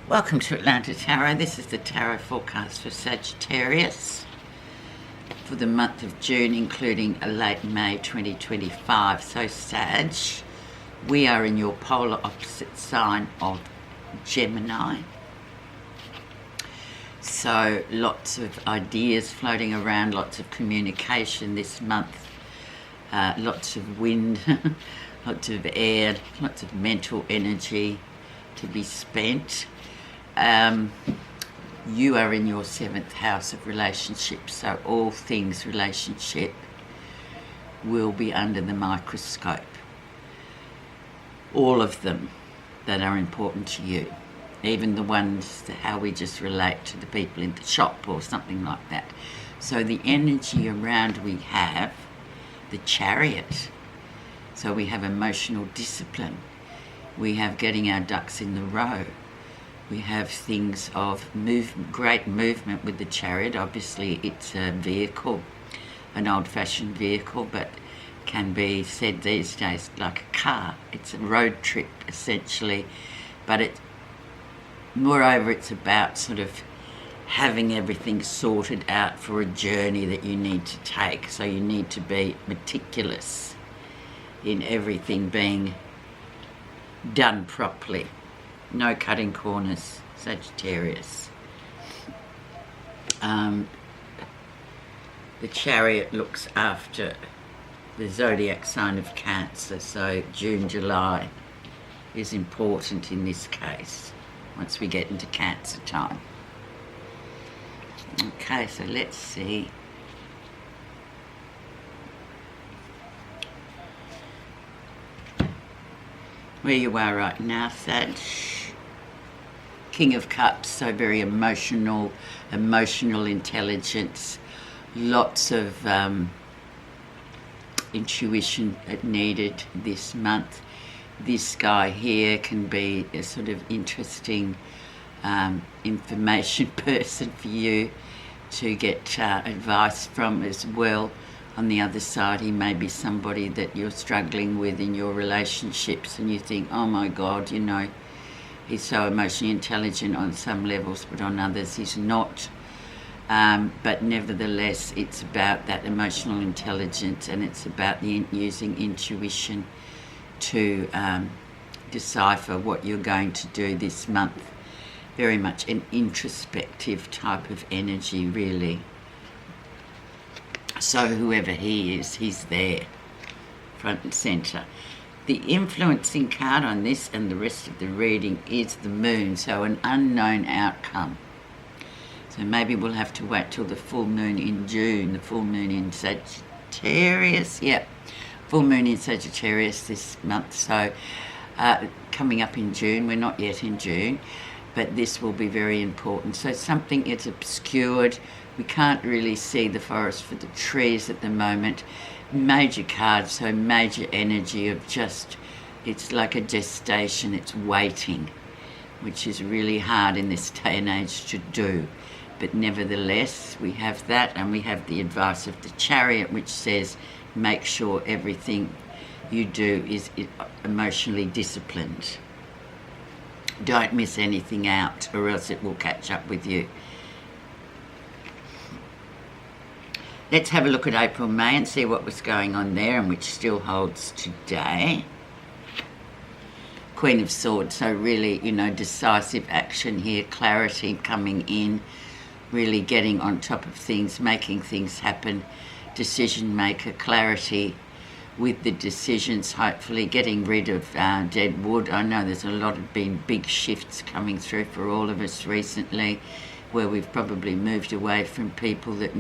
Welcome to Atlanta Tarot. This is the tarot forecast for Sagittarius for the month of June, including a late May 2025. So Sag, we are in your polar opposite sign of Gemini. So lots of ideas floating around, lots of communication this month, lots of wind, lots of air, lots of mental energy to be spent. You are in your 7th house of relationships, so all things relationship will be under the microscope. All of them that are important to you, even the ones that how we just relate to the people in the shop or something like that. So the energy around we have the Chariot. So we have emotional discipline. We have getting our ducks in the row. We have things of great movement with the Chariot. Obviously, it's a vehicle, an old-fashioned vehicle, but can be said these days like a car. It's a road trip, essentially. But moreover, it's about sort of having everything sorted out for a journey that you need to take. So you need to be meticulous in everything being done properly. No cutting corners, Sagittarius. The Chariot looks after the zodiac sign of Cancer, so June, July is important in this case, once we get into Cancer time. Okay, so let's see. Where you are right now, Sag. King of Cups, so very emotional intelligence, lots of intuition needed this month. This guy here can be a sort of interesting information person for you to get advice from as well. On the other side, he may be somebody that you're struggling with in your relationships and you think, oh my God, you know, he's so emotionally intelligent on some levels, but on others he's not. But nevertheless, it's about that emotional intelligence, and it's about using intuition to decipher what you're going to do this month. Very much an introspective type of energy, really. So whoever he is, he's there, front and centre. The influencing card on this and the rest of the reading is the moon, so an unknown outcome. So maybe we'll have to wait till the full moon in June, the full moon in Sagittarius. Yeah, full moon in Sagittarius this month. So coming up in June, we're not yet in June, but this will be very important. So something is obscured. We can't really see the forest for the trees at the moment. Major card, so major energy of just, it's like a gestation, it's waiting, which is really hard in this day and age to do. But nevertheless, we have that, and we have the advice of the Chariot, which says make sure everything you do is emotionally disciplined. Don't miss anything out, or else it will catch up with you. Let's have a look at April, May and see what was going on there and which still holds today. Queen of Swords, so really, you know, decisive action here, clarity coming in, really getting on top of things, making things happen, decision maker, clarity with the decisions, hopefully getting rid of dead wood. I know there's a lot of big shifts coming through for all of us recently, where we've probably moved away from people that it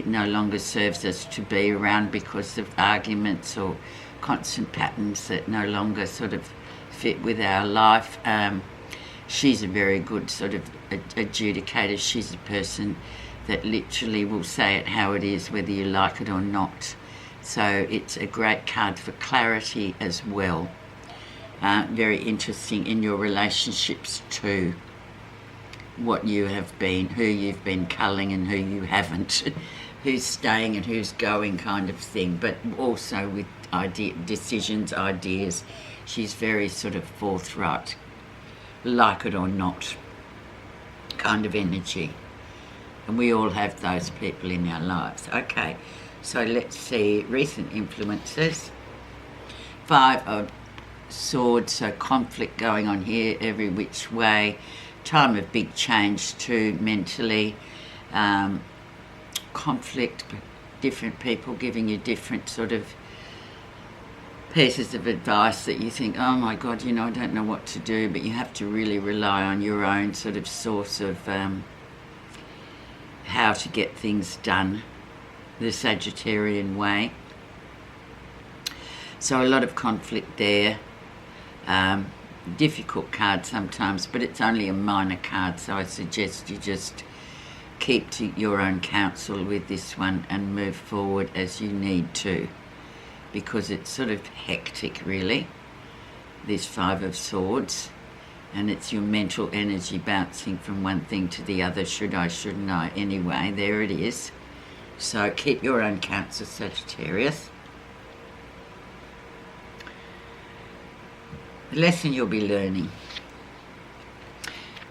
no longer serves us to be around because of arguments or constant patterns that no longer sort of fit with our life. She's a very good sort of adjudicator. She's a person that literally will say it how it is, whether you like it or not. So it's a great card for clarity as well. Very interesting in your relationships too. What you have been, who you've been culling and who you haven't, who's staying and who's going kind of thing, but also with decisions, ideas. She's very sort of forthright like it or not kind of energy. And we all have those people in our lives. Okay, so let's see recent influences. 5 of Swords, so conflict going on here every which way. Time of big change too, mentally. Conflict, different people giving you different sort of pieces of advice that you think, oh my God, you know, I don't know what to do, but you have to really rely on your own sort of source of how to get things done, the Sagittarian way. So a lot of conflict there. Difficult card sometimes, but it's only a minor card, so I suggest you just keep to your own counsel with this one and move forward as you need to, because it's sort of hectic really, this 5 of Swords, and it's your mental energy bouncing from one thing to the other. Should I, shouldn't I? Anyway, there it is. So keep your own counsel, Sagittarius. The lesson you'll be learning.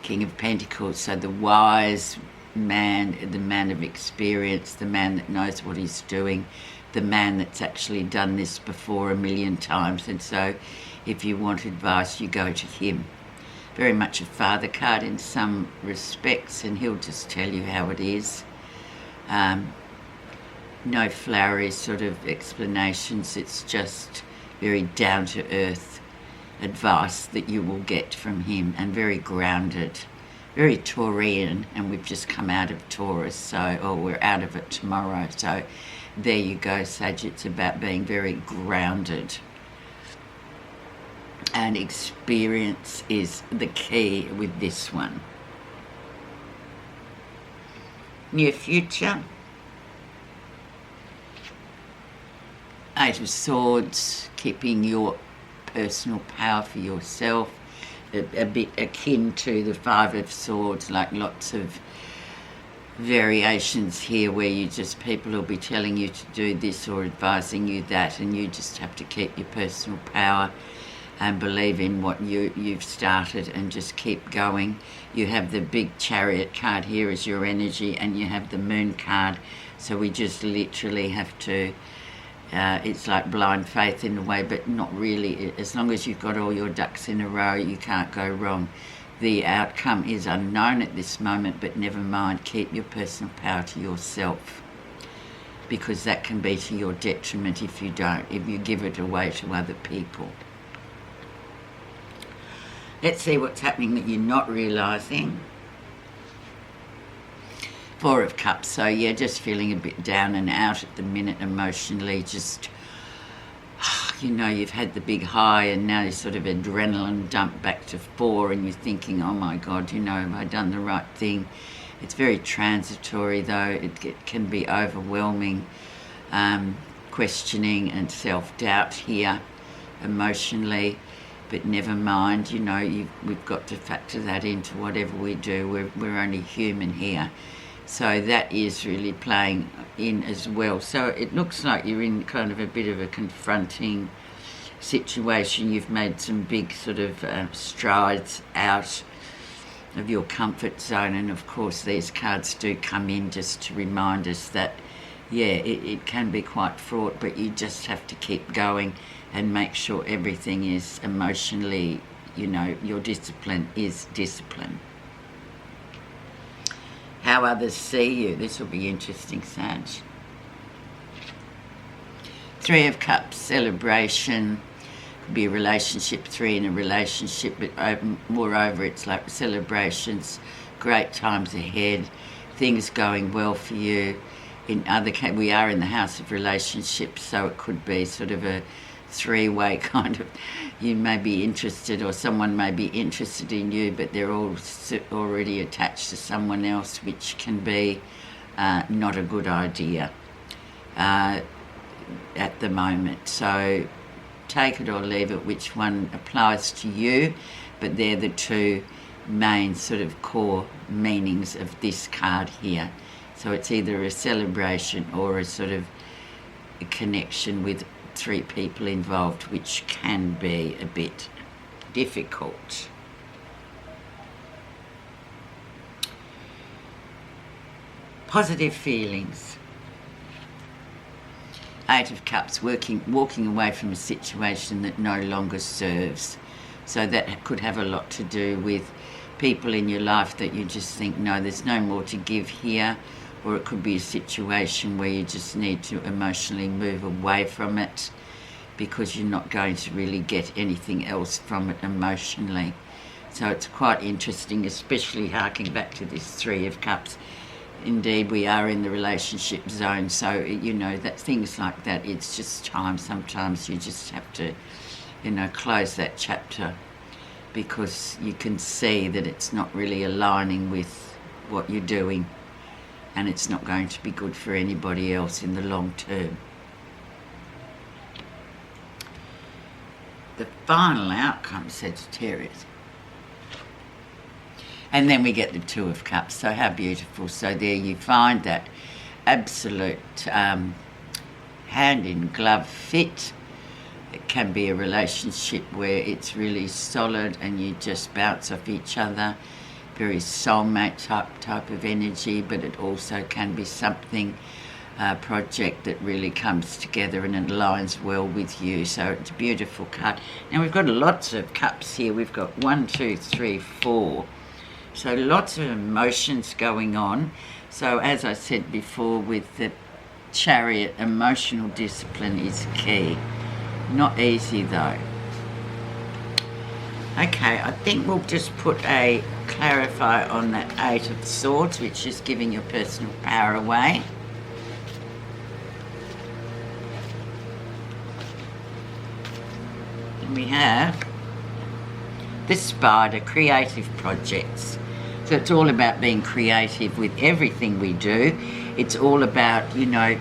King of Pentacles, so the wise man, the man of experience, the man that knows what he's doing, the man that's actually done this before 1,000,000 times, and so if you want advice you go to him. Very much a father card in some respects, and he'll just tell you how it is. No flowery sort of explanations, it's just very down to earth advice that you will get from him, and very grounded, very Taurian, and we've just come out of Taurus, so, or we're out of it tomorrow, so there you go, Sag. It's about being very grounded, and experience is the key with this one. Near future, 8 of Swords, keeping your personal power for yourself, a bit akin to the 5 of Swords, like lots of variations here where you just, people will be telling you to do this or advising you that, and you just have to keep your personal power and believe in what you've started and just keep going. You have the big Chariot card here as your energy, and you have the Moon card, so we just literally have to it's like blind faith in a way, but not really. As long as you've got all your ducks in a row, you can't go wrong. The outcome is unknown at this moment, but never mind, keep your personal power to yourself, because that can be to your detriment if you don't, if you give it away to other people. Let's see what's happening that you're not realising. 4 of Cups, so yeah, just feeling a bit down and out at the minute emotionally, just, you know, you've had the big high and now you sort of adrenaline dump back to 4, and you're thinking, oh my God, you know, have I done the right thing? It's very transitory though, it can be overwhelming, questioning and self-doubt here emotionally, but never mind, you know, we've got to factor that into whatever we do. We're only human here. So that is really playing in as well. So it looks like you're in kind of a bit of a confronting situation. You've made some big sort of strides out of your comfort zone. And of course these cards do come in just to remind us that, yeah, it can be quite fraught, but you just have to keep going and make sure everything is emotionally, you know, your discipline is discipline. How others see you. This will be interesting, Sag. 3 of Cups, celebration. Could be a relationship, 3 in a relationship, but moreover it's like celebrations, great times ahead, things going well for you. In other cases, we are in the house of relationships, so it could be sort of a 3-way kind of, you may be interested or someone may be interested in you, but they're all already attached to someone else, which can be not a good idea at the moment. So take it or leave it, which one applies to you, but they're the 2 main sort of core meanings of this card here. So it's either a celebration or a sort of a connection with 3 people involved, which can be a bit difficult. Positive feelings. Eight of Cups, walking away from a situation that no longer serves. So that could have a lot to do with people in your life that you just think, no, there's no more to give here. Or it could be a situation where you just need to emotionally move away from it because you're not going to really get anything else from it emotionally. So it's quite interesting, especially harking back to this Three of Cups. Indeed, we are in the relationship zone, so, you know, that things like that, it's just time. Sometimes you just have to, you know, close that chapter because you can see that it's not really aligning with what you're doing and it's not going to be good for anybody else in the long term. The final outcome, Sagittarius. And then we get the Two of Cups. So how beautiful. So there you find that absolute hand-in-glove fit. It can be a relationship where it's really solid and you just bounce off each other. Very soulmate type of energy, but it also can be something, a project that really comes together and it aligns well with you. So it's a beautiful card. Now we've got lots of cups here. We've got 1, 2, 3, 4. So lots of emotions going on. So as I said before with the Chariot, emotional discipline is key. Not easy though. Okay, I think we'll just put a clarify on that Eight of Swords, which is giving your personal power away. And we have the Spider, creative projects. So it's all about being creative with everything we do. It's all about, you know,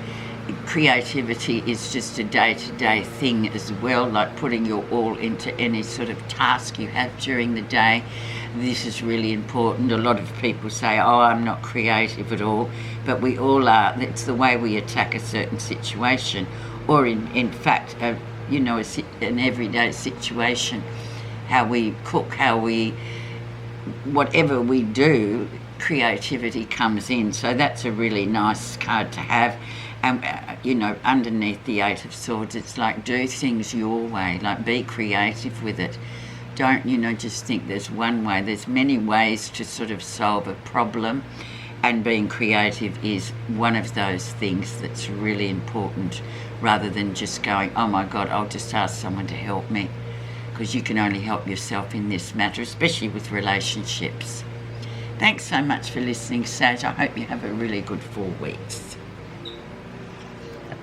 creativity is just a day-to-day thing as well, like putting your all into any sort of task you have during the day. This is really important. A lot of people say, oh, I'm not creative at all, but we all are. That's the way we attack a certain situation, or in fact, you know, an everyday situation. How we cook, whatever we do, creativity comes in. So that's a really nice card to have. And, you know, underneath the Eight of Swords, it's like do things your way, like be creative with it. Don't, you know, just think there's one way. There's many ways to sort of solve a problem, and being creative is one of those things that's really important, rather than just going, oh my God, I'll just ask someone to help me. Because you can only help yourself in this matter, especially with relationships. Thanks so much for listening, Sag. I hope you have a really good 4 weeks.